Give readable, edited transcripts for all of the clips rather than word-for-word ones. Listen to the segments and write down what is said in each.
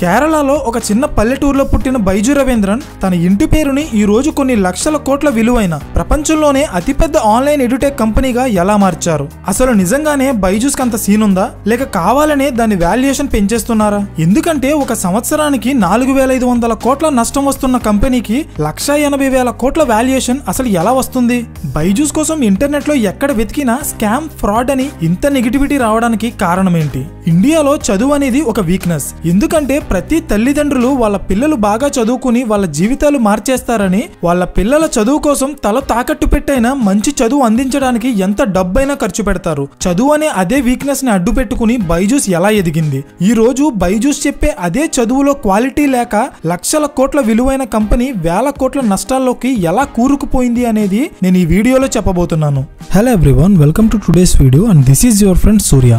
కేరళలో ఒక చిన్న పల్లెటూరులో పుట్టిన బైజు రవీంద్రన్ తన ఇంటి పేరుని ఈ రోజు కొన్ని లక్షల కోట్ల విలువైన ప్రపంచంలోనే అతిపెద్ద ఆన్లైన్ ఎడ్యుటెక్ కంపెనీగా ఎలా మార్చారు? అసలు నిజంగానే బైజూస్ అంత సీన్ ఉందా, లేక కావాలనే దాని వాల్యుయేషన్ పెంచేస్తున్నారా? ఎందుకంటే ఒక సంవత్సరానికి 4500 కోట్ల నష్టం వస్తున్న కంపెనీకి 1,80,000 కోట్ల వాల్యుయేషన్ అసలు ఎలా వస్తుంది? బైజూస్ కోసం ఇంటర్నెట్ లో ఎక్కడ వెతికినా స్కామ్, ఫ్రాడ్ అని ఇంత నెగిటివిటీ రావడానికి కారణం ఏంటి? ఇండియాలో చదువు అనేది ఒక వీక్నెస్. ఎందుకంటే ప్రతి తల్లిదండ్రులు వాళ్ళ పిల్లలు బాగా చదువుకుని వాళ్ళ జీవితాలు మార్చేస్తారని వాళ్ళ పిల్లల చదువు కోసం తల తాకట్టు పెట్టైనా మంచి చదువు అందించడానికి ఎంత డబ్బైనా ఖర్చు పెడతారు. చదువు అనే అదే వీక్నెస్ ని అడ్డు పెట్టుకుని బైజూస్ ఎలా ఎదిగింది? ఈ రోజు బైజూస్ చెప్పే అదే చదువులో క్వాలిటీ లేక లక్షల కోట్ల విలువైన కంపెనీ వేల కోట్ల నష్టాల్లోకి ఎలా కూరుకుపోయింది అనేది నేను ఈ వీడియోలో చెప్పబోతున్నాను. Hello everyone, welcome to today's video and this is your friend Surya.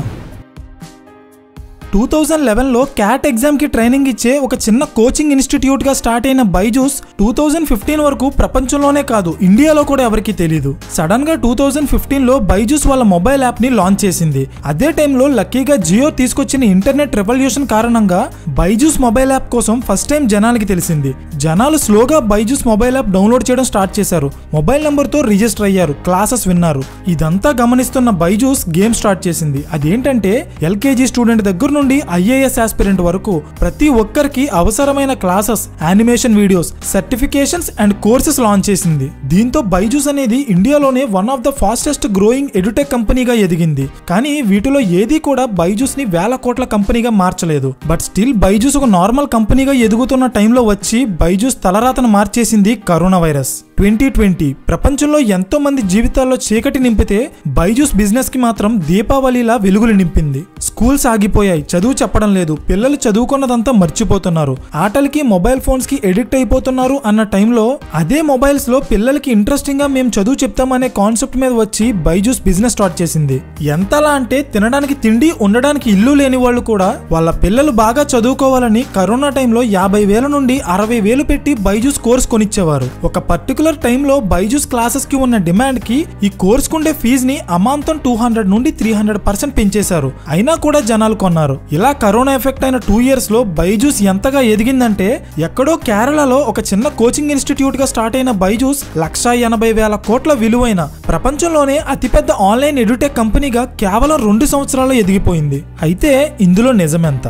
2011లో క్యాట్ ఎగ్జామ్ కి ట్రైనింగ్ ఇచ్చే ఒక చిన్న కోచింగ్ ఇన్స్టిట్యూట్ గా స్టార్ట్ అయిన బైజూస్ 2015 వరకు ప్రపంచంలోనే కాదు ఇండియాలో కూడా ఎవరికి తెలియదు. సడన్ గా 2015లో బైజూస్ వాళ్ళ మొబైల్ యాప్ ని లాంచ్ చేసింది. అదే టైంలో లక్కీగా జియో తీసుకొచ్చిన ఇంటర్నెట్ రెవల్యూషన్ కారణంగా బైజూస్ మొబైల్ యాప్ కోసం ఫస్ట్ టైం జనాలకి తెలిసింది. జనాలు స్లోగా బైజూస్ మొబైల్ యాప్ డౌన్లోడ్ చేయడం స్టార్ట్ చేశారు. మొబైల్ నెంబర్ తో రిజిస్టర్ అయ్యారు, క్లాసెస్ విన్నారు. ఇదంతా గమనిస్తున్న బైజూస్ గేమ్ స్టార్ట్ చేసింది. అదేంటంటే ఎల్కేజీ స్టూడెంట్ దగ్గర నుండి ఐఏఎస్ ఆస్పిరెంట్ వరకు ప్రతి ఒక్కరికి అవసరమైన classes, animation videos, certifications and courses launch చేసింది. దీంతో బైజూస్ అనేది ఇండియాలోనే one of the fastest growing edtech కంపెనీగా ఎదిగింది. కానీ వీటిలో ఏది కూడా బైజూస్ ని వేల కోట్ల కంపెనీగా మార్చలేదు. బట్ స్టిల్ బైజూస్ ఒక నార్మల్ కంపెనీగా ఎదుగుతున్న టైంలో వచ్చి బైజూస్ తలరాతను మార్చేసింది కరోనా వైరస్. 2020 ప్రపంచంలో ఎంతో మంది జీవితాల్లో చీకటి నింపితే బైజూస్ బిజినెస్ కి మాత్రం దీపావళిలా వెలుగులు నింపింది. స్కూల్స్ ఆగిపోయాయి, చదువు చెప్పడం లేదు, పిల్లలు చదువుకున్నదంతా మర్చిపోతున్నారు, ఆటలకి మొబైల్ ఫోన్స్ కి ఎడిక్ట్ అయిపోతున్నారు అన్న టైంలో అదే మొబైల్స్ లో పిల్లలకి ఇంట్రెస్టింగ్ గా మేము చదువు చెప్తామనే కాన్సెప్ట్ మీద వచ్చి బైజూస్ బిజినెస్ స్టార్ట్ చేసింది. ఎంతలా అంటే తినడానికి తిండి, ఉండడానికి ఇల్లు లేని వాళ్ళు కూడా వాళ్ళ పిల్లలు బాగా చదువుకోవాలని కరోనా టైంలో 50,000 నుండి 60,000 పెట్టి బైజూస్ కోర్స్ కొనిచ్చేవారు. ఒక పర్టికులర్ టైంలో బైజూస్ క్లాసెస్ కి ఉన్న డిమాండ్ కి ఈ కోర్స్ కుండే ఫీజు ని అమాంతం 200 నుండి 300% పెంచేశారు. అయినా కూడా జనాలు కొన్నారు. ఇలా కరోనా ఎఫెక్ట్ అయిన 2 years లో బైజూస్ ఎంతగా ఎదిగిందంటే ఎక్కడో కేరళలో ఒక చిన్న కోచింగ్ ఇన్స్టిట్యూట్ గా స్టార్ట్ అయిన బైజూస్ 1,80,000 కోట్ల విలువైన ప్రపంచంలోనే అతిపెద్ద ఆన్లైన్ ఎడ్యుటెక్ కంపెనీగా కేవలం 2 సంవత్సరాల్లో ఎదిగిపోయింది. అయితే ఇందులో నిజమెంత?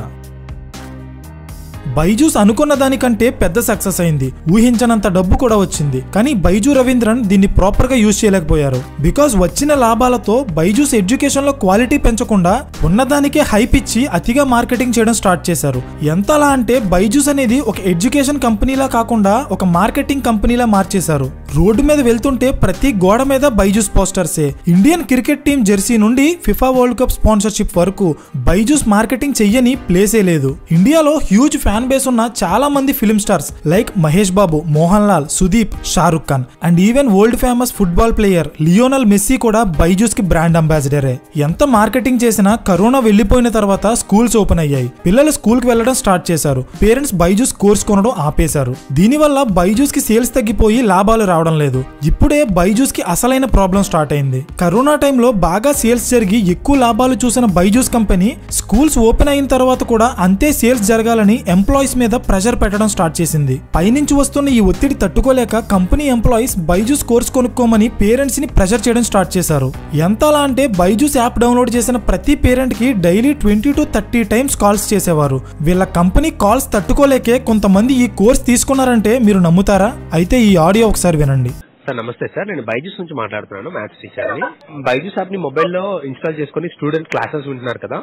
బైజూస్ అనుకున్న దానికంటే పెద్ద సక్సెస్ అయింది. ఊహించనంత డబ్బు కూడా వచ్చింది. కానీ బైజు రవీంద్రన్ దీన్ని ప్రాపర్ గా యూజ్ చేయలేకపోయారు. బికాస్ వచ్చిన లాభాలతో బైజూస్ ఎడ్యుకేషన్ లో క్వాలిటీ పెంచకుండా ఉన్నదానికే హైప్ ఇచ్చి అతిగా మార్కెటింగ్ చేయడం స్టార్ట్ చేశారు. ఎంతలా అంటే బైజూస్ అనేది ఒక ఎడ్యుకేషన్ కంపెనీలా కాకుండా ఒక మార్కెటింగ్ కంపెనీలా మార్చేశారు. రోడ్డు మీద వెళ్తుంటే ప్రతి గోడ మీద బైజూస్ పోస్టర్సే. ఇండియన్ క్రికెట్ టీం జెర్సీ నుండి ఫిఫా వరల్డ్ కప్ స్పాన్సర్షిప్ వరకు బైజూస్ మార్కెటింగ్ చెయ్యని ప్లేసే లేదు. ఇండియాలో హ్యూజ్ ఫ్యాన్ బేస్ ఉన్న చాలా మంది film stars like Mahesh Babu, Mohan Lal, Sudeep, Shahrukh Khan and even world famous football player Lionel Messi కూడా బైజూస్ కి బ్రాండ్ అంబాసిడరే. ఎంత మార్కెటింగ్ చేసినా కరోనా వెళ్లిపోయిన తర్వాత స్కూల్స్ ఓపెన్ అయ్యాయి. పిల్లలు స్కూల్ కి వెళ్లడం స్టార్ట్ చేశారు. పేరెంట్స్ బైజూస్ కోర్స్ కొనడం ఆపేశారు. దీనివల్ల బైజూస్ కి సేల్స్ తగ్గిపోయి లాభాలు రావడం లేదు. ఇప్పుడే బైజూస్ కి అసలైన ప్రాబ్లం స్టార్ట్ అయింది. కరోనా టైంలో బాగా సేల్స్ జరిగి ఎక్కువ లాభాలు చూసిన బైజూస్ కంపెనీ స్కూల్స్ ఓపెన్ అయిన తర్వాత కూడా అంతే సేల్స్ జరగాలని ఎంప్లాయీస్ మీద ప్రెషర్ పెట్టడం స్టార్ట్ చేసింది. పైనుంచి వస్తున్న ఈ ఒత్తిడి తట్టుకోలేక కంపెనీ ఎంప్లాయీస్ బైజూస్ కోర్స్ కొనుక్కోమని పేరెంట్స్ ని ప్రెషర్ చేయడం స్టార్ట్ చేశారు. ఎంతలా అంటే బైజూస్ యాప్ డౌన్లోడ్ చేసిన ప్రతి పేరెంట్ కి డైలీ 20 to 30 టైమ్స్ కాల్స్ చేసేవారు. వీళ్ళ కంపెనీ కాల్స్ తట్టుకోలేకే కొంతమంది ఈ కోర్స్ తీసుకున్నారంటే మీరు నమ్ముతారా? అయితే ఈ ఆడియో ఒకసారి వినండి. సార్ నమస్తే సార్, నేను బైజూస్ నుంచి మాట్లాడుతున్నాను, మ్యాథ్స్ టీచర్ని. బైజూస్ యాప్ ని మొబైల్లో ఇన్స్టాల్ చేసుకుని స్టూడెంట్ క్లాసెస్ వింటున్నారు కదా.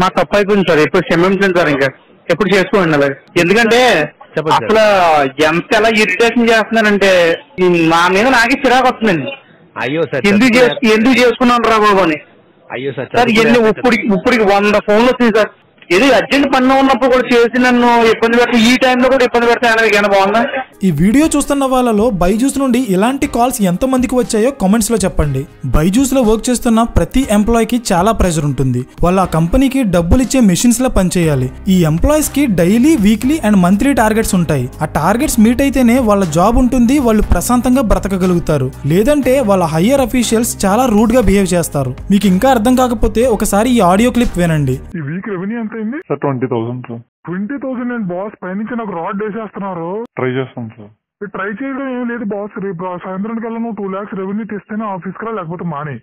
మా తప్పు అయిపోయింది సార్, ఎప్పుడు క్షమించండి సార్, ఇంకా ఎప్పుడు చేసుకోండి అలాగే. ఎందుకంటే అసలు ఎంత ఎలా ఇరిటేషన్ చేస్తున్నారంటే నా మీద నాకే చిరాకు వస్తుందండి. అయ్యో సార్, ఎందుకు చేసుకున్నాను రా బాబు అని. అయ్యో సార్, ఇప్పటికి 100 ఫోన్లు వచ్చింది సార్. ఏదో అర్జెంట్ పని ఉన్నప్పుడు కూడా చేసి నన్ను ఇబ్బంది పెడతా, ఈ టైంలో కూడా ఇబ్బంది పెడతా బాగుందా? ఈ వీడియో చూస్తున్న వాళ్ళలో బైజూస్ నుండి ఇలాంటి కాల్స్ ఎంత మందికి వచ్చాయో కామెంట్స్ లో చెప్పండి. బైజూస్ లో వర్క్ చేస్తున్న ప్రతి ఎంప్లాయీకి చాలా ప్రెషర్ ఉంటుంది. వాళ్ళు ఆ కంపెనీకి డబ్బులు ఇచ్చే మెషిన్స్ లా పనిచేయాలి. ఈ ఎంప్లాయీస్ కి daily, weekly and monthly targets ఉంటాయి. ఆ టార్గెట్స్ మీట్ అయితేనే వాళ్ళ జాబ్ ఉంటుంది, వాళ్ళు ప్రశాంతంగా బ్రతకగలుగుతారు. లేదంటే వాళ్ళ హయ్యర్ అఫీషియల్స్ చాలా రూడ్ గా బిహేవ్ చేస్తారు. మీకు ఇంకా అర్థం కాకపోతే ఒకసారి ఈ ఆడియో క్లిప్ వినండి. ఈ వీక్ రెవెన్యూ ఎంత అయింది సార్? 20,000 సార్. 20,000 అండ్ బాస్ పైనుంచి నాకు రాడ్ వేసేస్తున్నారు. ట్రై చేస్తాం సార్. ట్రై చేయడం ఏం లేదు బాస్, రేపు సాయంత్రం కల్లా నువ్వు 2 lakhs రెవెన్యూ తెస్తేనే ఆఫీస్ కా, లేకపోతే మానే.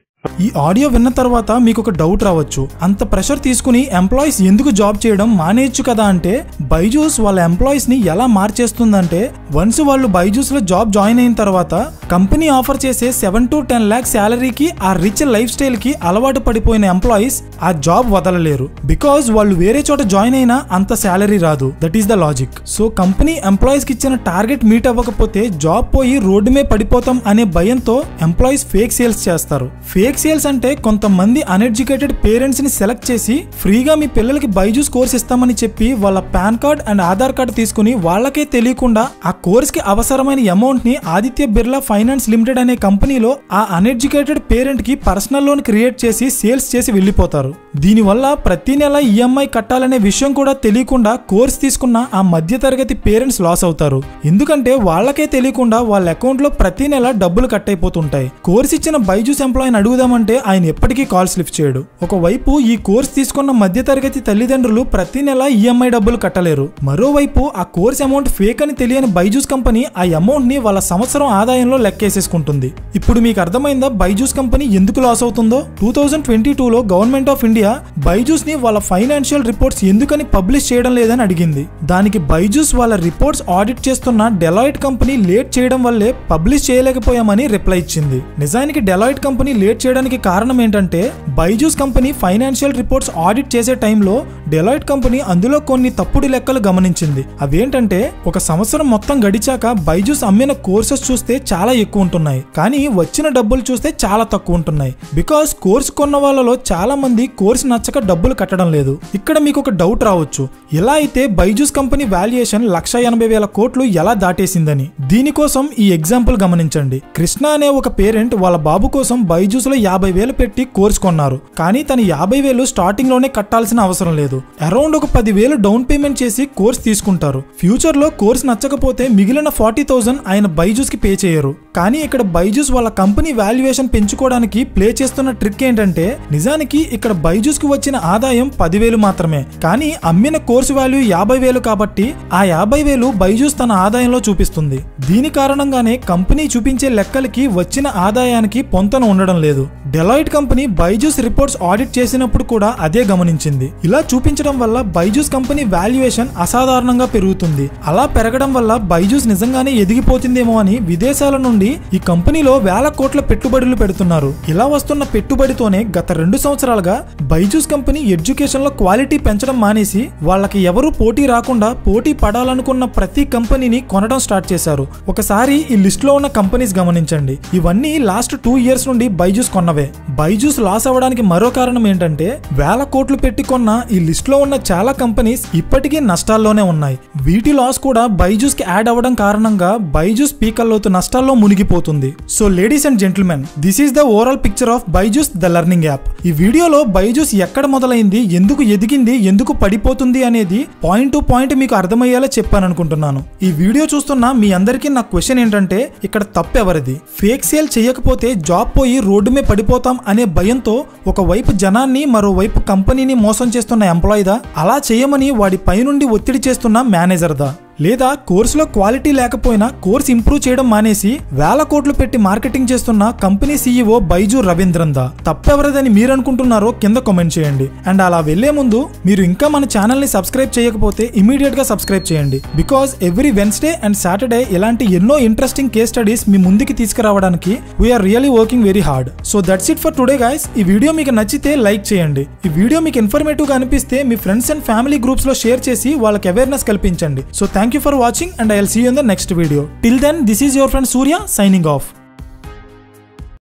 ఈ ఆడియో విన్న తర్వాత మీకు ఒక డౌట్ రావచ్చు, అంత ప్రెషర్ తీసుకుని ఎంప్లాయీస్ ఎందుకు జాబ్ చేయడం మానేయచ్చు కదా అంటే, బైజూస్ వాళ్ళ ఎంప్లాయీస్ ని ఎలా మార్చేస్తుందంటే, వన్స్ వాళ్ళు బైజూస్ లో జాబ్ జాయిన్ అయిన తర్వాత కంపెనీ ఆఫర్ చేసే 7 to 10 lakhs శాలరీకి ఆ రిచ్ లైఫ్ స్టైల్ కి అలవాటు పడిపోయిన ఎంప్లాయీస్ ఆ జాబ్ వదలలేరు. బికాజ్ వాళ్ళు వేరే చోట జాయిన్ అయినా అంత శాలరీ రాదు. That is the logic. So company employees కి ఇచ్చిన టార్గెట్ మీట్ అవ్వకపోతే జాబ్ పోయి రోడ్డు మీద పడిపోతాం అనే భయంతో ఎంప్లాయీస్ ఫేక్ సేల్స్ చేస్తారు. ఫేక్ సేల్స్ అంటే కొంతమంది అన్ఎడ్యుకేటెడ్ పేరెంట్స్ ని సెలెక్ట్ చేసి ఫ్రీగా మీ పిల్లలకి బైజూస్ కోర్స్ ఇస్తామని చెప్పి వాళ్ళ pan card and Aadhaar card తీసుకుని వాళ్ళకే తెలియకుండా ఆ కోర్స్ కి అవసరమైన అమౌంట్ ని ఆదిత్య బిర్లా ఫైనాన్స్ లిమిటెడ్ అనే కంపెనీలో ఆ అన్ఎడ్యుకేటెడ్ పేరెంట్ కి పర్సనల్ లోన్ క్రియేట్ చేసి సేల్స్ చేసి వెళ్లిపోతారు. దీనివల్ల ప్రతి నెల ఈఎంఐ కట్టాలనే విషయం కూడా తెలియకుండా కోర్స్ తీసుకున్న ఆ మధ్య తరగతి పేరెంట్స్ లాస్ అవుతారు. ఎందుకంటే వాళ్ళకే తెలియకుండా వాళ్ళ అకౌంట్ లో ప్రతి నెల డబ్బులు కట్ అయిపోతుంటాయి. కోర్స్ ఇచ్చిన బైజూస్ ఎంప్లాయీని అడుగుదామంటే ఆయన ఎప్పటికీ కాల్స్ లిఫ్ట్ చేయడు. ఒకవైపు ఈ కోర్స్ తీసుకున్న మధ్య తరగతి తల్లిదండ్రులు ప్రతి నెల ఈఎంఐ డబ్బులు కట్టలేరు. మరోవైపు ఆ కోర్స్ అమౌంట్ ఫేక్ అని తెలియని బైజూస్ కంపెనీ ఆ అమౌంట్ ని వాళ్ళ సంవత్సరం ఆదాయంలో లెక్కేసేసుకుంటుంది. ఇప్పుడు మీకు అర్థమైందా బైజూస్ కంపెనీ ఎందుకు లాస్ అవుతుందో? 2022లో గవర్నమెంట్ ఆఫ్ ఇండియా బైజూస్ ని వాళ్ళ ఫైనాన్షియల్ రిపోర్ట్స్ ఎందుకని పబ్లిష్ చేయడం లేదని అడిగింది. దానికి బైజూస్ వాళ్ళ రిపోర్ట్స్ ఆడిట్ చేస్తున్న డెలాయిట్ కంపెనీ లేట్ చేయడం వల్లే పబ్లిష్ చేయలేకపోయామని రిప్లై ఇచ్చింది. నిజానికి డెలాయిట్ కంపెనీ లేట్ చేయడానికి కారణం ఏంటంటే, Byju's company financial reports audit చేసే టైంలో డెలాయిట్ కంపెనీ అందులో కొన్ని తప్పుడు లెక్కలు గమనించింది. అవేంటంటే, ఒక సంవత్సరం మొత్తం గడిచాక బైజూస్ అమ్మిన కోర్సెస్ చూస్తే చాలా ఎక్కువ ఉంటున్నాయి, కానీ వచ్చిన డబ్బులు చూస్తే చాలా తక్కువ ఉంటున్నాయి. బికాస్ కోర్స్ కొన్న వాళ్ళలో చాలా మంది కోర్స్ నచ్చక డబ్బులు కట్టడం లేదు. ఇక్కడ మీకు ఒక డౌట్ రావచ్చు, ఇలా అయితే బైజూస్ కంపెనీ వాల్యుయేషన్ 1,80,000 కోట్లు ఎలా దాటేసిందని. దీనికోసం ఈ ఎగ్జాంపుల్ గమనించండి. కృష్ణ అనే ఒక పేరెంట్ వాళ్ళ బాబు కోసం బైజూస్ లో 50,000 పెట్టి కోర్స్ కొన్నారు. కానీ తన 50,000 స్టార్టింగ్ లోనే కట్టాల్సిన అవసరం లేదు. అరౌండ్ ఒక 10,000 డౌన్ పేమెంట్ చేసి కోర్స్ తీసుకుంటారు. ఫ్యూచర్ లో కోర్స్ నచ్చకపోతే మిగిలిన 40,000 ఆయన బైజూస్ కి పే చేయరు. కానీ ఇక్కడ బైజూస్ వాళ్ళ కంపెనీ వాల్యుయేషన్ పెంచుకోవడానికి ప్లే చేస్తున్న ట్రిక్ ఏంటంటే, నిజానికి ఇక్కడ బైజూస్ కి వచ్చిన ఆదాయం 10,000 మాత్రమే, కానీ అమ్మిన కోర్సు వాల్యూ 50,000 కాబట్టి ఆ 50,000 బైజూస్ తన ఆదాయంలో చూపిస్తుంది. దీని కారణంగానే కంపెనీ చూపించే లెక్కలకి వచ్చిన ఆదాయానికి పొంతన ఉండడం లేదు. Deloitte company Byju's reports audit చేసినప్పుడు కూడా అదే గమనించింది. ఇలా చూపించడం వల్ల బైజూస్ కంపెనీ వాల్యుయేషన్ అసాధారణంగా పెరుగుతుంది. అలా పెరగడం వల్ల బైజూస్ నిజంగానే ఎదిగిపోతుందేమో అని విదేశాల నుండి ఈ కంపెనీలో వేల కోట్ల పెట్టుబడులు పెడుతున్నారు. ఇలా వస్తున్న పెట్టుబడితోనే గత 2 సంవత్సరాలుగా బైజూస్ కంపెనీ ఎడ్యుకేషన్ లో క్వాలిటీ పెంచడం మానేసి వాళ్ళకి ఎవరు పోటీ రాకుండా పోటీ పడాలనుకున్న ప్రతి కంపెనీని కొనడం స్టార్ట్ చేశారు. ఒకసారి ఈ లిస్ట్ లో ఉన్న కంపెనీస్ గమనించండి. ఇవన్నీ లాస్ట్ 2 years నుండి బైజూస్ కొన్నవే. బైజూస్ లాస్ అవ్వడానికి మరో కారణం ఏంటంటే, వేల కోట్లు పెట్టి కొన్న ఈ లిస్ట్ లో ఉన్న చాలా కంపెనీస్ ఇప్పటికీ నష్టాల్లోనే ఉన్నాయి. వీటి లాస్ కూడా బైజూస్ కి యాడ్ అవ్వడం కారణంగా బైజూస్ పీకల్లోతు నష్టాల్లో మునిగిపోతుంది. So ladies and gentlemen, this is the overall picture of Byju's the learning app. ఈ వీడియోలో బైజూస్ ఎక్కడ మొదలైంది, ఎందుకు ఎదిగింది, ఎందుకు పడిపోతుంది అనేది పాయింట్ టు పాయింట్ మీకు అర్థమయ్యేలా చెప్పాను అనుకుంటున్నాను. ఈ వీడియో చూస్తున్న మీ అందరికీ నా క్వశ్చన్ ఏంటంటే, ఇక్కడ తప్పు ఎవరిది? ఫేక్ సేల్ చేయకపోతే జాబ్ పోయి రోడ్డు మీద పడిపోతాం అనే భయంతో ఒకవైపు జనాన్ని మరోవైపు కంపెనీని మోసం చేస్తున్న ఎంప్లాయీదా? అలా చేయమని వాడి పైనుండి ఒత్తిడి చేస్తున్న మేనేజర్దా? లేదా కోర్సులో క్వాలిటీ లేకపోయినా కోర్స్ ఇంప్రూవ్ చేయడం మానేసి వేల కోట్లు పెట్టి మార్కెటింగ్ చేస్తున్న కంపెనీ సీఈఓ బైజూ రవీంద్రన్ దా? తప్పెవరదని మీరు అనుకుంటున్నారో కింద కామెంట్ చేయండి. అండ్ అలా వెళ్లే ముందు మీరు ఇంకా మన ఛానల్ ని సబ్స్క్రైబ్ చేయకపోతే ఇమీడియట్ గా సబ్స్క్రైబ్ చేయండి. Because every Wednesday and Saturday ఇలాంటి ఎన్నో ఇంట్రెస్టింగ్ కేస్ స్టడీస్ మీ ముందుకి తీసుకురావడానికి we are really working very hard. So that's it for today guys. ఈ వీడియో మీకు నచ్చితే లైక్ చేయండి. ఈ వీడియో మీకు ఇన్ఫర్మేటివ్ గా అనిపిస్తే మీ ఫ్రెండ్స్ అండ్ ఫ్యామిలీ గ్రూప్స్ లో షేర్ చేసి వాళ్ళకి అవేర్నెస్ కల్పించండి. So thank you for watching and I'll see you in the next video. Till then, this is your friend Surya signing off.